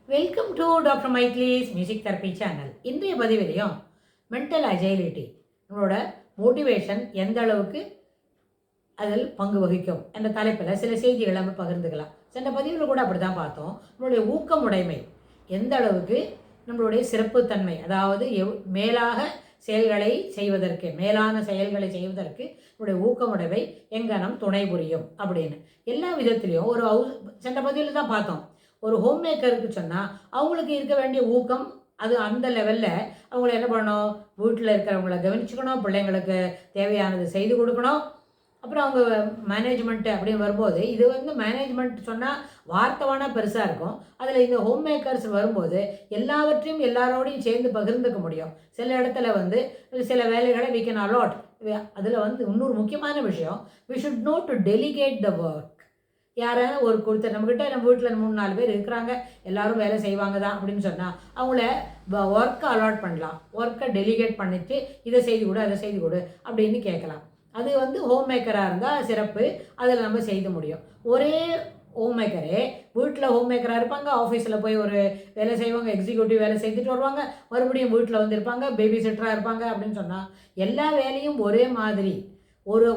Welcome to doctor மைக்லீஸ் music therapy channel. இன்றைய பதிவிலையும் மென்டல் அஜைலிட்டி, நம்மளோட மோட்டிவேஷன் எந்த அளவுக்கு அதில் பங்கு வகிக்கும் என்ற தலைப்பில் சில செய்திகளை நம்ம பகிர்ந்துக்கலாம். சென்ற பதிவில் கூட அப்படி தான் பார்த்தோம். நம்மளுடைய ஊக்கமுடைமை எந்த அளவுக்கு நம்மளுடைய சிறப்புத்தன்மை, அதாவது மேலாக செயல்களை செய்வதற்கு, மேலான செயல்களை செய்வதற்கு நம்முடைய ஊக்கமுடைமை எங்கனம் துணை புரியும் அப்படின்னு எல்லா விதத்திலையும் ஒரு சென்ற பதிவில் தான் பார்த்தோம். ஒரு ஹோம் மேக்கருக்கு சொன்னால் அவங்களுக்கு இருக்க வேண்டிய ஊக்கம் அது அந்த லெவலில் அவங்கள என்ன பண்ணணும், வீட்டில் இருக்கிறவங்கள கவனிச்சுக்கணும், பிள்ளைங்களுக்கு தேவையானது செய்து கொடுக்கணும். அப்புறம் அவங்க மேனேஜ்மெண்ட்டு அப்படின்னு வரும்போது இது மேனேஜ்மெண்ட் சொன்னால் வார்த்தைவானா பெருசாக இருக்கும். அதில் இந்த ஹோம் மேக்கர்ஸ் வரும்போது எல்லாவற்றையும் எல்லாரோடையும் சேர்ந்து பகிர்ந்துக்க முடியும். சில இடத்துல சில வேலைகளை வி கேன் அலாட். அதில் இன்னொரு முக்கியமான விஷயம், we should know to delegate the work. யாராவது ஒரு கொடுத்த நம்மக்கிட்ட நம்ம வீட்டில் 3-4 பேர் இருக்கிறாங்க, எல்லோரும் வேலை செய்வாங்க தான் அப்படின்னு சொன்னால் அவங்கள ஒர்க்கை அலாட் பண்ணலாம். ஒர்க்கை டெலிகேட் பண்ணிவிட்டு இதை செய்து கொடு அதை செய்து கொடு அப்படின்னு கேட்கலாம். அது ஹோம் மேக்கராக இருந்தால் சிறப்பு, அதில் நம்ம செய்து முடியும். ஒரே ஹோம் மேக்கரே வீட்டில் ஹோம் மேக்கராக இருப்பாங்க, ஆஃபீஸில் போய் ஒரு வேலை செய்வாங்க, எக்ஸிக்யூட்டிவ் வேலை செய்துட்டு வருவாங்க, மறுபடியும் வீட்டில் இருப்பாங்க, பேபி சிட்டராக இருப்பாங்க அப்படின்னு சொன்னால் எல்லா வேலையும் ஒரே மாதிரி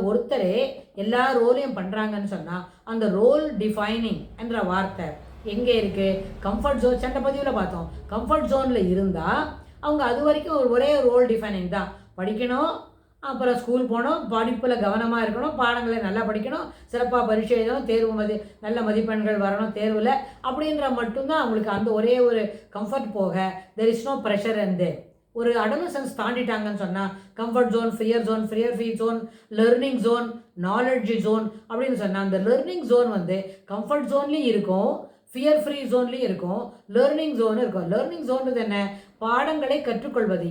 ஒருத்தரே எல்லா ரோலையும் பண்ணுறாங்கன்னு சொன்னால் அந்த ரோல் டிஃபைனிங் என்ற வார்த்தை எங்கே இருக்குது? Comfort zone. சென்ற பதிவில் பார்த்தோம். கம்ஃபர்ட் ஜோனில் இருந்தால் அவங்க அது வரைக்கும் ஒரே ரோல் டிஃபைனிங் தான். படிக்கணும், அப்புறம் ஸ்கூல் போகணும், படிப்பில் கவனமாக இருக்கணும், பாடங்களை நல்லா படிக்கணும், சிறப்பாக பரீட்சை எழுதணும், நல்ல மதிப்பெண்கள் வரணும் தேர்வில் அப்படின்ற மட்டும்தான் அவங்களுக்கு அந்த ஒரே ஒரு கம்ஃபர்ட் போக தெர் இஸ் நோ ப்ரெஷர். ஒரு அடலசன்ஸ் தாண்டிட்டாங்கன்னு சொன்னால் comfort zone, fear free zone, learning zone, knowledge zone அப்படின்னு சொன்னால் அந்த லெர்னிங் ஜோன் கம்ஃபர்ட் ஜோன்லேயும் இருக்கும், ஃபியர் ஃப்ரீ ஜோன்லேயும் இருக்கும், லேர்னிங் ஜோன் இருக்கும். லேர்னிங் ஜோன்றது என்ன? பாடங்களை கற்றுக்கொள்வது.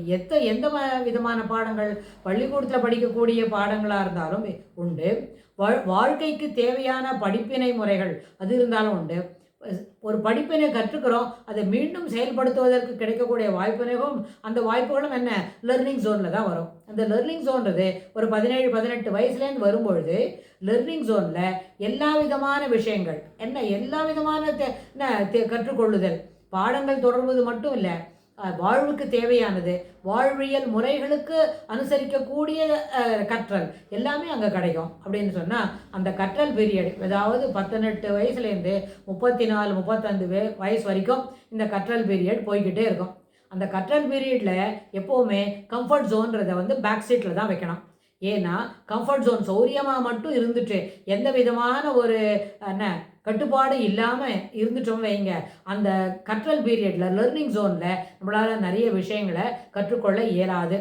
எந்த விதமான பாடங்கள், பள்ளிக்கூடத்தில் படிக்கக்கூடிய பாடங்களாக இருந்தாலும் உண்டு, வாழ்க்கைக்கு தேவையான படிப்பினை முறைகள் அது இருந்தாலும் உண்டு. ஒரு படிப்பினை கற்றுக்கிறோம், அதை மீண்டும் செயல்படுத்துவதற்கு கிடைக்கக்கூடிய வாய்ப்பினையும் அந்த வாய்ப்புகளும் என்ன லெர்னிங் ஜோனில் தான் வரும். அந்த லெர்னிங் ஜோன்றது ஒரு 17-18 வயசுலேருந்து வரும்பொழுது லெர்னிங் ஜோனில் எல்லா விதமான விஷயங்கள் எல்லா விதமான கற்றுக்கொள்ளுதல், பாடங்கள் தொடர்வது மட்டும் இல்லை, வாழ்வுக்கு தேவையானது, வாழ்வியல் முறைகளுக்கு அனுசரிக்கக்கூடிய கற்றல் எல்லாமே அங்கே கிடைக்கும். அப்படின்னு சொன்னால் அந்த கற்றல் பீரியட், அதாவது 18 வயசுலேருந்து 34-35 வயசு வரைக்கும் இந்த கற்றல் பீரியட் போய்கிட்டே இருக்கும். அந்த கற்றல் பீரியடில் எப்போவுமே கம்ஃபர்ட் ஜோன்றதை பேக் சீட்டில் தான் வைக்கணும். ஏன்னா கம்ஃபர்ட் ஜோன் சௌரியமாக மட்டும் இருந்துட்டு எந்த விதமான ஒரு கட்டுப்பாடு இல்லாமல் இருந்துட்டோம் வைங்க, அந்த கற்றல் பீரியடில் லெர்னிங் ஜோனில் நம்மளால் நிறைய விஷயங்களை கற்றுக்கொள்ள இயலாது.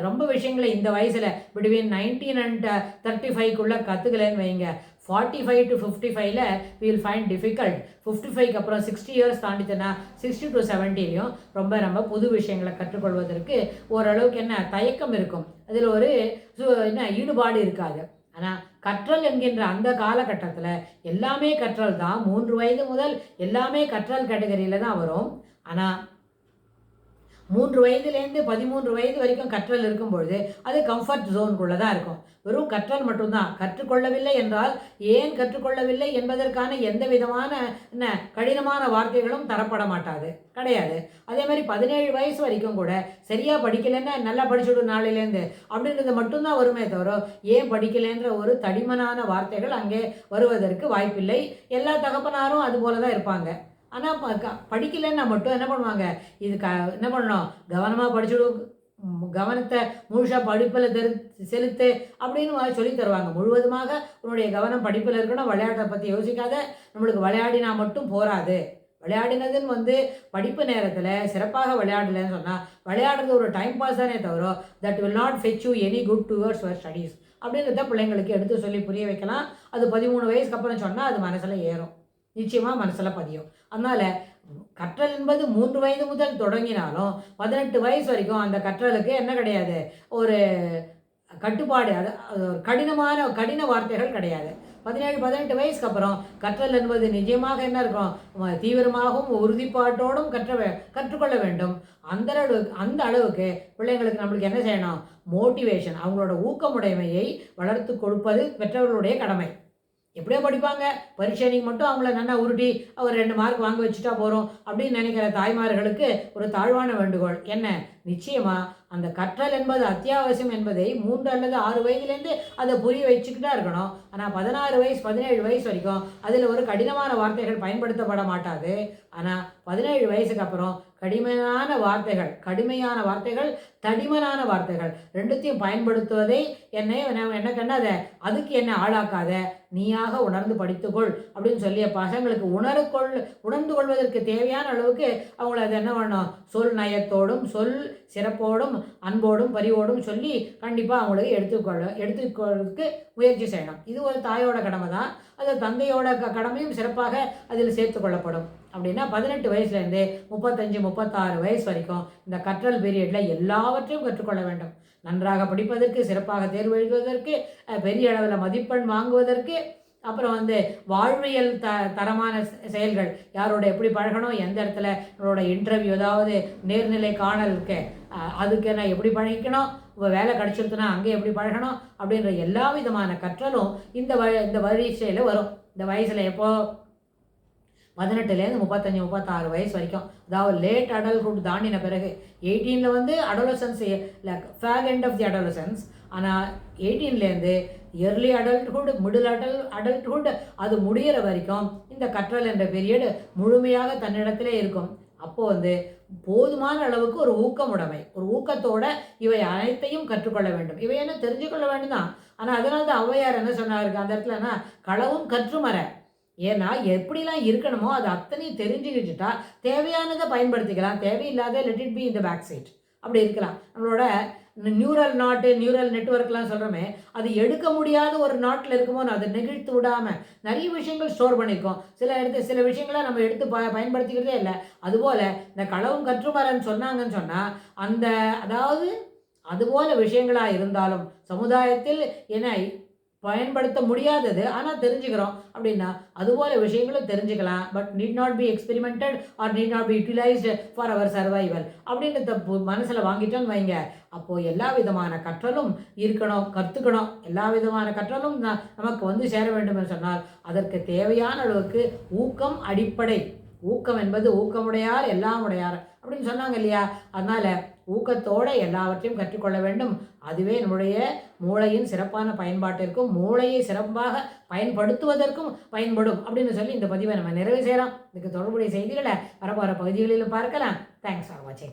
ரொம்ப விஷயங்களை இந்த வயசில் பிட்வீன் 19 and 35க்குள்ளே கற்றுக்கலன்னு வைங்க, 45 to 55ல் we will find difficult. 55க்கு அப்புறம் 60 இயர்ஸ் தாண்டிச்சுன்னா 60 to 70லையும் ரொம்ப புது விஷயங்களை கற்றுக்கொள்வதற்கு ஓரளவுக்கு தயக்கம் இருக்கும். அதில் ஒரு ஈடுபாடு இருக்காது. ஆனால் கற்றல் என்கின்ற அந்த காலகட்டத்தில் எல்லாமே கற்றல் தான். 3 வயது முதல் எல்லாமே கற்றல் கேட்டகரியில் தான் வரும். ஆனால் 3 வயதுலேருந்து 13 வயது வரைக்கும் கற்றல் இருக்கும்பொழுது அது கம்ஃபர்ட் ஜோனுக்குள்ளே தான் இருக்கும். வெறும் கற்றல் மட்டும்தான். கற்றுக்கொள்ளவில்லை என்றால் ஏன் கற்றுக்கொள்ளவில்லை என்பதற்கான எந்த விதமான கடினமான வார்த்தைகளும் தரப்பட மாட்டாது, கிடையாது. அதே மாதிரி 17 வயசு வரைக்கும் கூட சரியாக படிக்கலைன்னா நல்லா படிச்சுடும் நாளிலேருந்து அப்படின்றது மட்டும்தான் வருமே தவிர ஏன் படிக்கலைன்ற ஒரு தடிமனான வார்த்தைகள் அங்கே வருவதற்கு வாய்ப்பில்லை. எல்லா தகப்பனாரும் அது போல தான் இருப்பாங்க. ஆனால் படிக்கலைன்னா மட்டும் என்ன பண்ணுவாங்க, இது என்ன பண்ணணும், கவனமாக படிச்சுடும், கவனத்தை முழுசாக படிப்பில் செலுத்து அப்படின்னு சொல்லி தருவாங்க. முழுவதுமாக உன்னுடைய கவனம் படிப்பில் இருக்கணும், விளையாட்டை பற்றி யோசிக்காத. நம்மளுக்கு விளையாடினா மட்டும் போராது. விளையாடினதுன்னு படிப்பு நேரத்தில் சிறப்பாக விளையாடலைன்னு சொன்னால் விளையாடுறது ஒரு டைம் பாஸ் தானே தவிர that will not fetch you any good towards your studies அப்படின்றத பிள்ளைங்களுக்கு எடுத்து சொல்லி புரிய வைக்கலாம். அது 13 வயசுக்கு அப்புறம் சொன்னால் அது மனசில் ஏறும், நிச்சயமாக மனசில் பதியும். அதனால் கற்றல் என்பது 3 வயது முதல் தொடங்கினாலும் 18 வயசு வரைக்கும் அந்த கற்றலுக்கு என்ன கிடையாது, ஒரு கட்டுப்பாடு, அது கடின வார்த்தைகள் கிடையாது. 17-18 வயசுக்கு அப்புறம் கற்றல் என்பது நிச்சயமாக என்ன இருக்கும், தீவிரமாகவும் உறுதிப்பாட்டோடும் கற்றுக்கொள்ள வேண்டும். அந்த அளவுக்கு பிள்ளைங்களுக்கு நம்மளுக்கு என்ன செய்யணும், மோட்டிவேஷன், அவங்களோட ஊக்கமுடைமையை வளர்த்து கொடுப்பது பெற்றவர்களுடைய கடமை. எப்படியோ படிப்பாங்க, பரீட்சை அன்னைக்கு மட்டும் அவங்கள நல்லா உருட்டி ஒரு 2 மார்க் வாங்க வச்சுட்டா போகிறோம் அப்படின்னு நினைக்கிற தாய்மார்களுக்கு ஒரு தாழ்வான வேண்டுகோள். என்ன? நிச்சயமா அந்த கற்றல் என்பது அத்தியாவசியம் என்பதை 3 அல்லது 6 வயதிலேருந்து அதை புரிய வச்சுக்கிட்டா இருக்கணும். ஆனால் 16 வயசு 17 வயசு வரைக்கும் அதில் ஒரு கடினமான வார்த்தைகள் பயன்படுத்தப்பட மாட்டாது. ஆனால் 17 வயசுக்கு அப்புறம் கடுமையான வார்த்தைகள், தடிமனான வார்த்தைகள் 2த்தையும் பயன்படுத்துவதை என்ன கண்ணாத, அதுக்கு என்ன ஆளாக்காத, நீயாக உணர்ந்து படித்துக்கொள் அப்படின்னு சொல்லிய பசங்களுக்கு உணர்ந்து கொள்வதற்கு தேவையான அளவுக்கு அவங்கள அது என்ன பண்ணணும், சொல் நயத்தோடும் சொல் சிறப்போடும் அன்போடும் பரிவோடும் சொல்லி கண்டிப்பாக அவங்களுக்கு எடுத்துக்கொள்றதுக்கு முயற்சி செய்யணும். இது ஒரு தாயோட கடமை தான். அது தந்தையோட கடமையும் சிறப்பாக அதில் சேர்த்து கொள்ளப்படும். அப்படின்னா 18 வயசுலேருந்து 35 36 வயசு வரைக்கும் இந்த கற்றல் பீரியடில் எல்லாவற்றையும் கற்றுக்கொள்ள வேண்டும். நன்றாக படிப்பதற்கு, சிறப்பாக தேர்வு எழுதுவதற்கு, பெரிய அளவில் மதிப்பெண் வாங்குவதற்கு, அப்புறம் வாழ்வியல் தரமான செயல்கள், யாரோட எப்படி பழகணும், எந்த இடத்துல நம்மளோட இன்டர்வியூ ஏதாவது நேர்நிலை காணலுக்கு அதுக்கு நான் எப்படி பழகிக்கணும், வேலை கிடச்சிருக்குன்னா அங்கே எப்படி பழகணும் அப்படின்ற எல்லா விதமான கற்றலும் இந்த வரிசையில் வரும். இந்த வயசில் எப்போ 18லேருந்து 35 36 வயசு வரைக்கும், அதாவது லேட் அடல்ட்ஹுட் தாண்டின பிறகு 18ல் adolescence fag end of the adolescence. ஆனால் 18லேருந்து எர்லி அடல்ட்ஹுட், மிடில் அடல்ட்ஹுட் அது முடிகிற வரைக்கும் இந்த கற்றல் என்ற பீரியடு முழுமையாக தன்னிடத்திலே இருக்கும். அப்போது போதுமான அளவுக்கு ஒரு ஊக்கமுடைமை, ஒரு ஊக்கத்தோட இவை அனைத்தையும் கற்றுக்கொள்ள வேண்டும். இவை என்ன தெரிஞ்சுக்கொள்ள வேண்டும் தான். ஆனால் அதனால தான் ஔவையார் என்ன சொன்னாருக்கு அந்த இடத்துலனா, களவும் கற்றுமற. ஏன்னா எப்படிலாம் இருக்கணுமோ அது அத்தனையும் தெரிஞ்சுக்கிச்சுட்டா தேவையானதை பயன்படுத்திக்கலாம், தேவையில்லாத லெட் இட் பி இந்த பேக் சைட் அப்படி இருக்கலாம். நம்மளோட நியூரல் நெட்வொர்க்லாம் சொல்கிறோமே, அது எடுக்க முடியாத ஒரு நாட்டில் இருக்கும்போது அதை நெகிழ்த்து விடாமல் நிறைய விஷயங்கள் ஸ்டோர் பண்ணியிருக்கோம். சில விஷயங்களை நம்ம எடுத்து பயன்படுத்திக்கிறதே இல்லை. அதுபோல் இந்த களவும் கற்றுமரன்னு சொன்னாங்கன்னு சொன்னால், அதாவது அதுபோல விஷயங்களாக இருந்தாலும் சமுதாயத்தில் என்ன பயன்படுத்த முடியாதது ஆனால் தெரிஞ்சுக்கிறோம் அப்படின்னா அதுபோல விஷயங்களும் தெரிஞ்சுக்கலாம். But need not be experimented or need not be utilised for our survival அப்படின்றத மனசில் வாங்கிட்டோன்னு வைங்க. அப்போது எல்லா விதமான கற்றலும் இருக்கணும், கற்றுக்கணும். எல்லா விதமான கற்றலும் நமக்கு சேர வேண்டும் என்று சொன்னால் அதற்கு தேவையான அளவுக்கு ஊக்கம் அடிப்படை. ஊக்கம் என்பது ஊக்கமுடையார் எல்லாம் உடையார் அப்படின்னு சொன்னாங்க இல்லையா? அதனால் ஊக்கத்தோடு எல்லாவற்றையும் கற்றுக்கொள்ள வேண்டும். அதுவே நம்முடைய மூளையின் சிறப்பான பயன்பாட்டிற்கும் மூளையை சிறப்பாக பயன்படுத்துவதற்கும் பயன்படும் அப்படின்னு சொல்லி இந்த பதிவை நம்ம நிறைவு செய்யலாம். இதுக்கு தொடர்புடைய செய்திகளை வரப்போகிற பகுதிகளிலும் பார்க்கலாம். தேங்க்ஸ் ஃபார் வாட்சிங்.